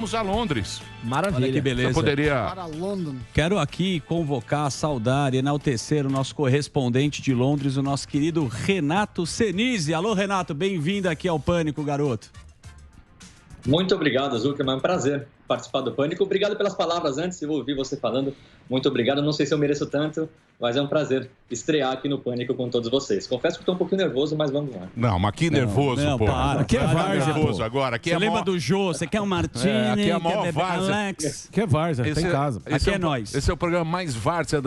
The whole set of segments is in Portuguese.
Vamos a Londres. Maravilha. Olha que beleza. Você poderia... Para London. Quero aqui convocar, saudar e enaltecer o nosso correspondente de Londres, o nosso querido Renato Senise. Alô, Renato, bem-vindo aqui ao Pânico, garoto. Muito obrigado, Zuckerman. É um prazer participar do Pânico. Obrigado pelas palavras antes, eu ouvi você falando. Muito obrigado. Não sei se eu mereço tanto, mas é um prazer estrear aqui no Pânico com todos vocês. Confesso que estou um pouquinho nervoso, mas vamos lá. Não, mas que nervoso, pô. Para. Aqui é várzea, nervoso agora. Aqui Você é lembra do Jô? Você quer um Martini? Aqui é a maior quer várzea. Alex? Que é várzea, tá em casa. Aqui é nós. Esse é o programa mais várzea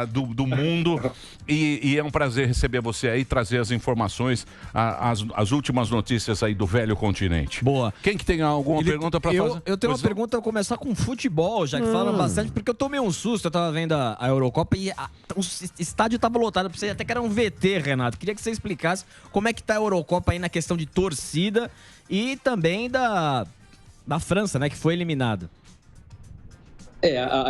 do mundo e é um prazer receber você aí, trazer as informações, as últimas notícias aí do velho continente. Boa. Quem que tem alguma pergunta para fazer? Eu tenho uma pergunta, vou começar com futebol, já que falam bastante, porque eu tomei um susto, eu tava vendo a Eurocopa e o estádio tava lotado, pensei até que era um VT, Renato. Queria que você explicasse como é que tá a Eurocopa aí na questão de torcida e também da França, né, que foi eliminada.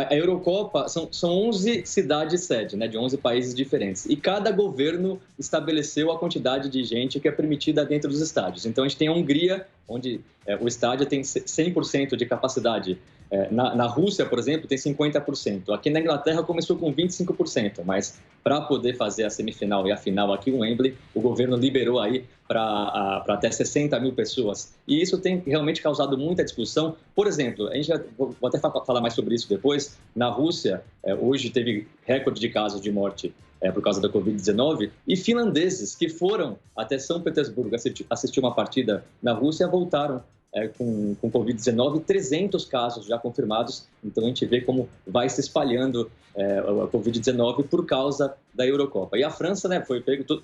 A Eurocopa são 11 cidades sede, né, de 11 países diferentes. E cada governo estabeleceu a quantidade de gente que é permitida dentro dos estádios. Então, a gente tem a Hungria, onde o estádio tem 100% de capacidade. Na Rússia, por exemplo, tem 50%. Aqui na Inglaterra começou com 25%, mas para poder fazer a semifinal e a final aqui no Wembley, o governo liberou aí para até 60 mil pessoas. E isso tem realmente causado muita discussão. Por exemplo, vou até falar mais sobre isso depois, na Rússia, hoje teve recorde de casos de morte por causa da Covid-19, e finlandeses que foram até São Petersburgo assistir uma partida na Rússia voltaram com Covid-19, 300 casos já confirmados. Então, a gente vê como vai se espalhando a Covid-19 por causa da Eurocopa. E a França, né, foi pego...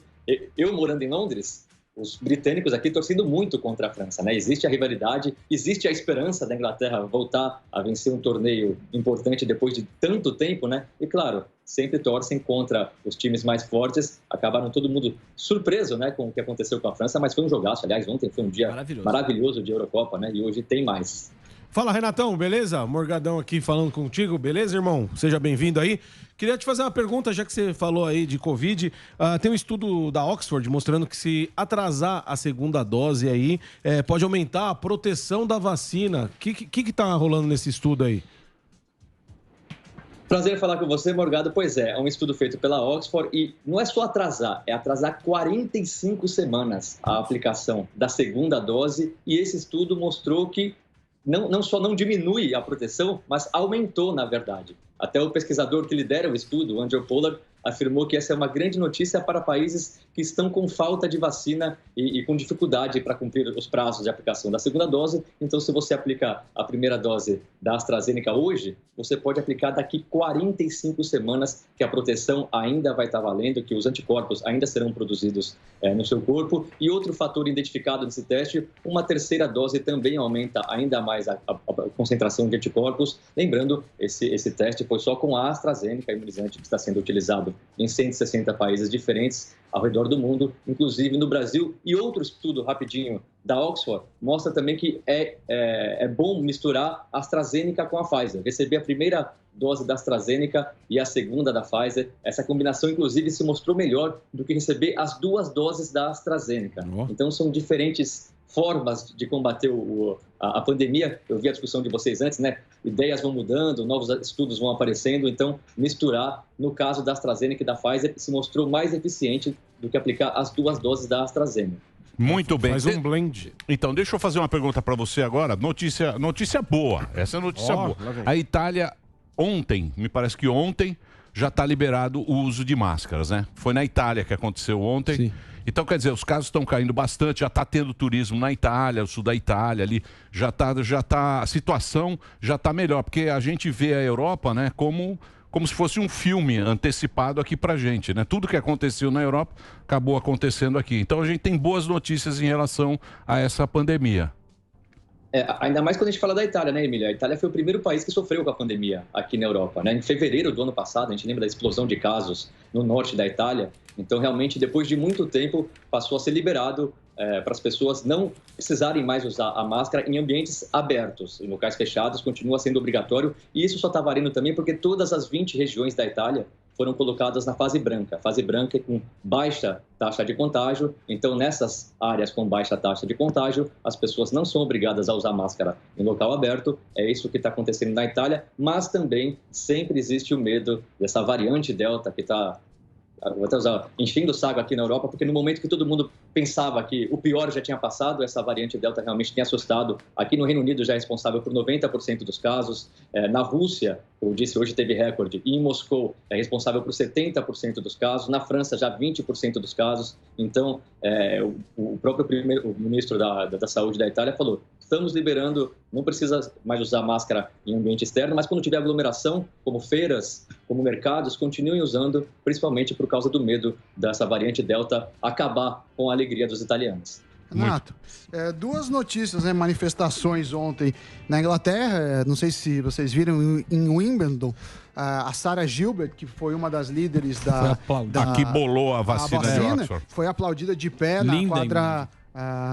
Eu morando em Londres, os britânicos aqui torcendo muito contra a França, né? Existe a rivalidade, existe a esperança da Inglaterra voltar a vencer um torneio importante depois de tanto tempo, né? E, claro, sempre torcem contra os times mais fortes. Acabaram todo mundo surpreso, né, com o que aconteceu com a França, mas foi um jogaço. Aliás, ontem foi um dia maravilhoso de Eurocopa, né? E hoje tem mais. Fala, Renatão, beleza? Morgadão aqui falando contigo, beleza, irmão? Seja bem-vindo aí. Queria te fazer uma pergunta, já que você falou aí de Covid. Tem um estudo da Oxford mostrando que se atrasar a segunda dose aí, pode aumentar a proteção da vacina. O que tá rolando nesse estudo aí? Prazer falar com você, Morgado. Pois é um estudo feito pela Oxford e não é só atrasar, é atrasar 45 semanas a aplicação da segunda dose, e esse estudo mostrou que não só não diminui a proteção, mas aumentou, na verdade. Até o pesquisador que lidera o estudo, Andrew Pollard, afirmou que essa é uma grande notícia para países que estão com falta de vacina e com dificuldade para cumprir os prazos de aplicação da segunda dose. Então, se você aplicar a primeira dose da AstraZeneca hoje, você pode aplicar daqui 45 semanas, que a proteção ainda vai estar valendo, que os anticorpos ainda serão produzidos no seu corpo. E outro fator identificado nesse teste, uma terceira dose também aumenta ainda mais a concentração de anticorpos. Lembrando, esse teste foi só com a AstraZeneca, imunizante que está sendo utilizado em 160 países diferentes ao redor do mundo, inclusive no Brasil. E outro estudo rapidinho da Oxford mostra também que é bom misturar a AstraZeneca com a Pfizer. Receber a primeira dose da AstraZeneca e a segunda da Pfizer. Essa combinação, inclusive, se mostrou melhor do que receber as duas doses da AstraZeneca. Então, são diferentes formas de combater a pandemia. Eu vi a discussão de vocês antes, né? Ideias vão mudando, novos estudos vão aparecendo, então misturar, no caso da AstraZeneca e da Pfizer, se mostrou mais eficiente do que aplicar as duas doses da AstraZeneca. Muito bem. Faz um blend. Então, deixa eu fazer uma pergunta para você agora. Notícia boa. Essa é notícia boa. A Itália, ontem, me parece que ontem, já está liberado o uso de máscaras, né? Foi na Itália que aconteceu ontem. Sim. Então, quer dizer, os casos estão caindo bastante, já está tendo turismo na Itália, o sul da Itália ali, a situação já está melhor, porque a gente vê a Europa, né, como se fosse um filme antecipado aqui pra gente, né? Tudo que aconteceu na Europa acabou acontecendo aqui. Então, a gente tem boas notícias em relação a essa pandemia. Ainda mais quando a gente fala da Itália, né, Emília? A Itália foi o primeiro país que sofreu com a pandemia aqui na Europa, né? Em fevereiro do ano passado, a gente lembra da explosão de casos no norte da Itália. Então, realmente, depois de muito tempo, passou a ser liberado para as pessoas não precisarem mais usar a máscara em ambientes abertos. Em locais fechados, continua sendo obrigatório. E isso só está valendo também porque todas as 20 regiões da Itália foram colocadas na fase branca. A fase branca é com baixa taxa de contágio, então nessas áreas com baixa taxa de contágio, as pessoas não são obrigadas a usar máscara em local aberto, é isso que está acontecendo na Itália, mas também sempre existe o medo dessa variante Delta que está... Vou até usar, enchendo o saco aqui na Europa, porque no momento que todo mundo pensava que o pior já tinha passado, essa variante Delta realmente tem assustado. Aqui no Reino Unido já é responsável por 90% dos casos. Na Rússia, como eu disse, hoje teve recorde. E em Moscou é responsável por 70% dos casos. Na França, já 20% dos casos. Então, o próprio ministro da Saúde da Itália falou: estamos liberando, não precisa mais usar máscara em ambiente externo, mas quando tiver aglomeração, como feiras, como mercados, continuem usando, principalmente por causa do medo dessa variante Delta acabar com a alegria dos italianos. Renato, duas notícias, manifestações ontem na Inglaterra, não sei se vocês viram, em Wimbledon, a Sarah Gilbert, que foi uma das líderes que bolou a vacina de Oxford, foi aplaudida de pé na quadra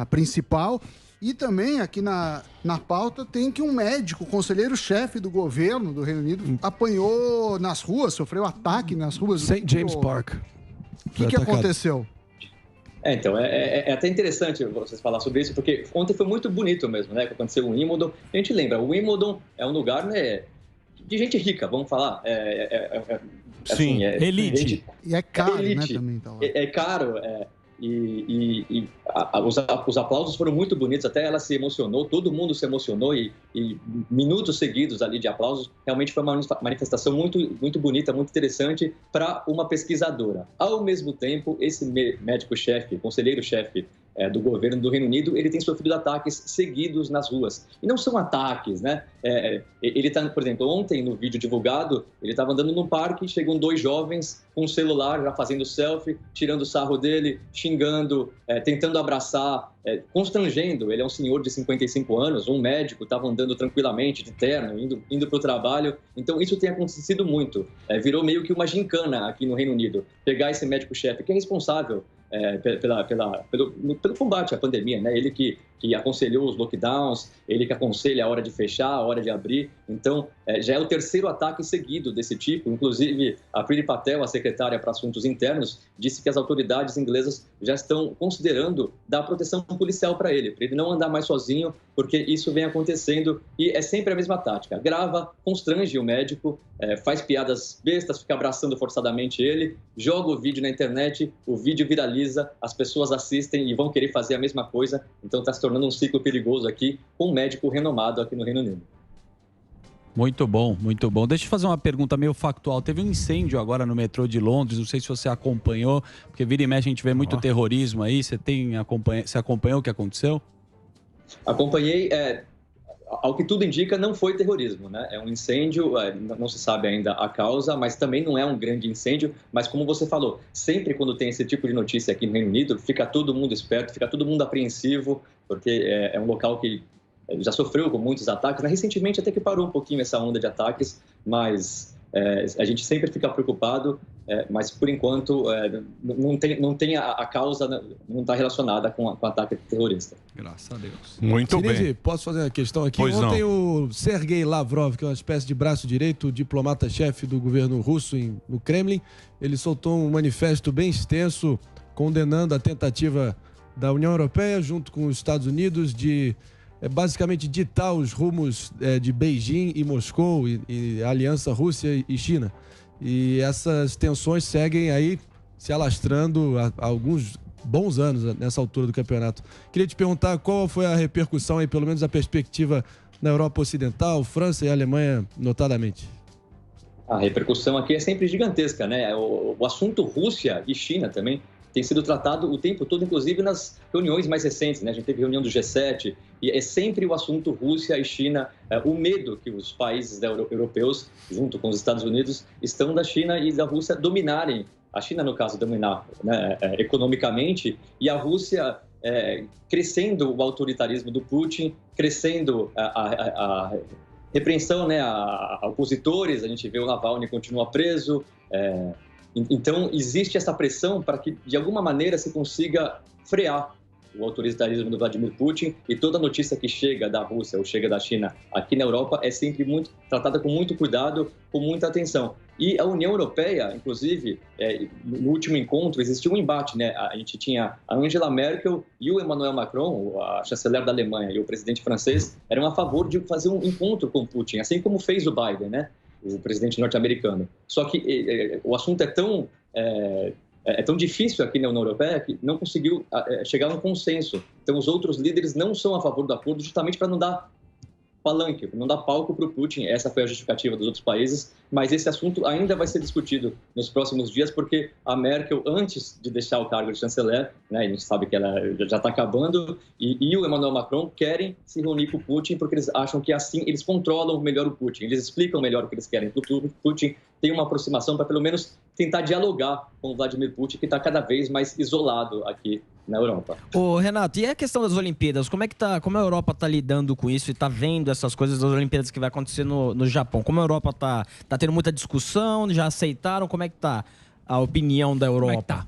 principal. E também aqui na pauta tem que um médico, conselheiro-chefe do governo do Reino Unido, apanhou nas ruas, sofreu ataque nas ruas. St. James Park. O que aconteceu? Então, é até interessante vocês falar sobre isso, porque ontem foi muito bonito mesmo, né? Que aconteceu o Wimbledon. A gente lembra, o Wimbledon é um lugar, né, de gente rica, vamos falar. Sim, elite. E é caro, elite, né, também. Tá lá. É caro, os aplausos foram muito bonitos, até ela se emocionou, todo mundo se emocionou e minutos seguidos ali de aplausos, realmente foi uma manifestação muito, muito bonita, muito interessante para uma pesquisadora. Ao mesmo tempo, esse médico-chefe, conselheiro-chefe do governo do Reino Unido, ele tem sofrido ataques seguidos nas ruas. E não são ataques, né? Ele está, por exemplo, ontem no vídeo divulgado, ele estava andando num parque, chegam dois jovens com um celular, já fazendo selfie, tirando sarro dele, xingando, tentando abraçar, constrangendo. Ele é um senhor de 55 anos, um médico, estava andando tranquilamente, de terno, indo para o trabalho. Então, isso tem acontecido muito. Virou meio que uma gincana aqui no Reino Unido. Pegar esse médico-chefe, que é responsável pelo combate à pandemia, né? Ele que aconselhou os lockdowns, ele que aconselha a hora de fechar, a hora de abrir. Então, já é o terceiro ataque seguido desse tipo. Inclusive, a Priti Patel, a secretária para Assuntos Internos, disse que as autoridades inglesas já estão considerando dar proteção policial para ele não andar mais sozinho, porque isso vem acontecendo e é sempre a mesma tática. Grava, constrange o médico, faz piadas bestas, fica abraçando forçadamente ele, joga o vídeo na internet, o vídeo viraliza, as pessoas assistem e vão querer fazer a mesma coisa. Então, está se tornando um ciclo perigoso aqui, com um médico renomado aqui no Reino Unido. Muito bom, muito bom. Deixa eu fazer uma pergunta meio factual. Teve um incêndio agora no metrô de Londres, não sei se você acompanhou, porque vira e mexe a gente vê muito terrorismo aí. Você acompanhou o que aconteceu? Acompanhei. Ao que tudo indica, não foi terrorismo, né? É um incêndio, não se sabe ainda a causa, mas também não é um grande incêndio. Mas como você falou, sempre quando tem esse tipo de notícia aqui no Reino Unido, fica todo mundo esperto, fica todo mundo apreensivo, porque é um local que já sofreu com muitos ataques, né? Recentemente até que parou um pouquinho essa onda de ataques, mas a gente sempre fica preocupado, mas por enquanto não tem a causa, não está relacionada com ataque terrorista. Graças a Deus. Muito Sinise, bem. Posso fazer uma questão aqui? Pois ontem o Sergei Lavrov, que é uma espécie de braço direito, o diplomata-chefe do governo russo no Kremlin, ele soltou um manifesto bem extenso condenando a tentativa da União Europeia junto com os Estados Unidos de basicamente ditar os rumos de Beijing e Moscou e a aliança Rússia e China. E essas tensões seguem aí se alastrando há alguns bons anos nessa altura do campeonato. Queria te perguntar qual foi a repercussão aí, pelo menos a perspectiva na Europa Ocidental, França e Alemanha, notadamente. A repercussão aqui é sempre gigantesca, né? O assunto Rússia e China também tem sido tratado o tempo todo, inclusive nas reuniões mais recentes, né? A gente teve reunião do G7 e é sempre o assunto Rússia e China, o medo que os países europeus, junto com os Estados Unidos, estão da China e da Rússia dominarem, a China, no caso, dominar, né, economicamente, e a Rússia crescendo o autoritarismo do Putin, crescendo a repreensão, né, a opositores. A gente vê o Navalny continua preso. Então, existe essa pressão para que, de alguma maneira, se consiga frear o autoritarismo do Vladimir Putin, e toda notícia que chega da Rússia ou chega da China aqui na Europa é sempre tratada com muito cuidado, com muita atenção. E a União Europeia, inclusive, no último encontro existiu um embate, né? A gente tinha a Angela Merkel e o Emmanuel Macron, a chanceler da Alemanha, e o presidente francês, eram a favor de fazer um encontro com Putin, assim como fez o Biden, né? O presidente norte-americano. Só que o assunto é tão difícil aqui na União Europeia que não conseguiu chegar a um consenso. Então, os outros líderes não são a favor do acordo, justamente para não dar palanque, não dar palco para o Putin. Essa foi a justificativa dos outros países, mas esse assunto ainda vai ser discutido nos próximos dias, porque a Merkel, antes de deixar o cargo de chanceler, né, a gente sabe que ela já está acabando, e o Emmanuel Macron querem se reunir com o Putin, porque eles acham que assim eles controlam melhor o Putin, eles explicam melhor o que eles querem para o Putin, tem uma aproximação para pelo menos tentar dialogar com o Vladimir Putin, que está cada vez mais isolado aqui na Europa. Ô, Renato, e a questão das Olimpíadas? Como a Europa está lidando com isso e está vendo essas coisas das Olimpíadas que vai acontecer no Japão? Como a Europa está tendo muita discussão, já aceitaram? Como é que está a opinião da Europa?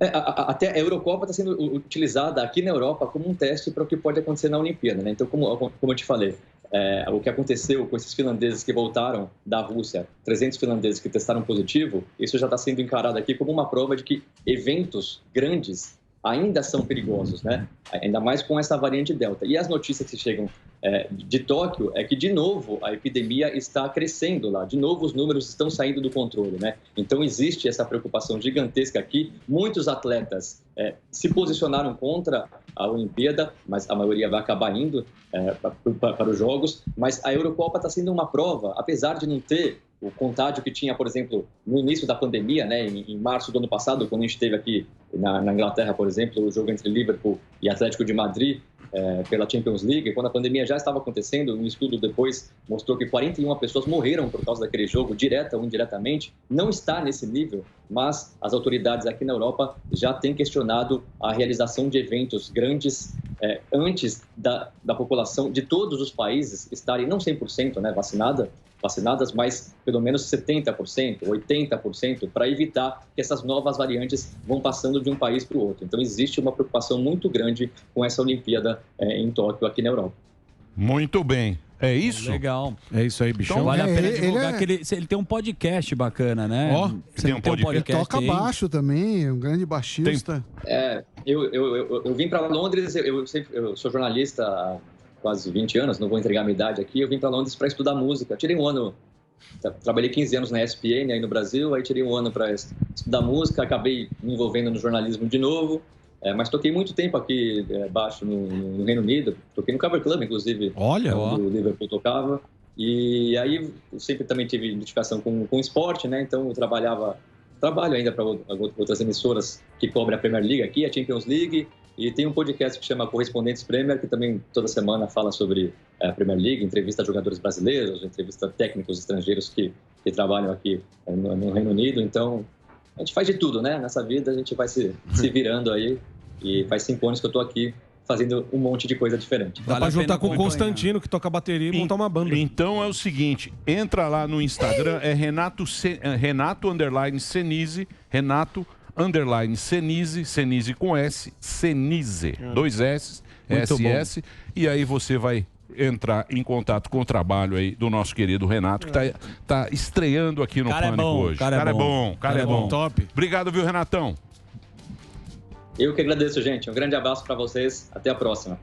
Até a Eurocopa está sendo utilizada aqui na Europa como um teste para o que pode acontecer na Olimpíada, né? Então, como eu te falei, o que aconteceu com esses finlandeses que voltaram da Rússia, 300 finlandeses que testaram positivo, isso já está sendo encarado aqui como uma prova de que eventos grandes ainda são perigosos, né? Ainda mais com essa variante Delta. E as notícias que chegam de Tóquio é que, de novo, a epidemia está crescendo lá. De novo, os números estão saindo do controle, né? Então, existe essa preocupação gigantesca aqui. Muitos atletas se posicionaram contra a Olimpíada, mas a maioria vai acabar indo para os Jogos. Mas a Eurocopa está sendo uma prova, apesar de não ter o contágio que tinha, por exemplo, no início da pandemia, né, em março do ano passado, quando a gente teve aqui na Inglaterra, por exemplo, o jogo entre Liverpool e Atlético de Madrid pela Champions League, quando a pandemia já estava acontecendo, um estudo depois mostrou que 41 pessoas morreram por causa daquele jogo, direta ou indiretamente. Não está nesse nível, mas as autoridades aqui na Europa já têm questionado a realização de eventos grandes antes da população de todos os países estarem, não 100%, né, vacinadas, mas pelo menos 70%, 80%, para evitar que essas novas variantes vão passando de um país para o outro. Então, existe uma preocupação muito grande com essa Olimpíada em Tóquio, aqui na Europa. Muito bem. É isso? Legal. É isso aí, bichão. Então, vale a pena divulgar que ele tem um podcast bacana, né? Ó, tem um podcast. Ele toca baixo também, um grande baixista. Eu vim para Londres, eu sou jornalista há quase 20 anos, não vou entregar a minha idade aqui, eu vim para Londres para estudar música. Tirei um ano, trabalhei 15 anos na ESPN aí no Brasil, aí tirei um ano para estudar música, acabei me envolvendo no jornalismo de novo, mas toquei muito tempo aqui baixo no Reino Unido, toquei no Cavern Club, inclusive, quando o Liverpool tocava, e aí eu sempre também tive identificação com esporte, né, então eu trabalho ainda para outras emissoras que cobrem a Premier League aqui, a Champions League, e tem um podcast que chama Correspondentes Premier, que também toda semana fala sobre a Premier League, entrevista jogadores brasileiros, entrevista técnicos estrangeiros que trabalham aqui no Reino Unido. Então, a gente faz de tudo, né? Nessa vida a gente vai se virando aí, e faz 5 anos que eu tô aqui fazendo um monte de coisa diferente. Dá pra juntar com o Constantino, que toca bateria, e montar uma banda. Então é o seguinte, entra lá no Instagram, é Renato_Senise, Senise com S, Senise, 2 S, SS, e aí você vai entrar em contato com o trabalho aí do nosso querido Renato, que tá estreando aqui no Pânico hoje. Cara é bom. Top. Obrigado, viu, Renatão? Eu que agradeço, gente. Um grande abraço para vocês. Até a próxima.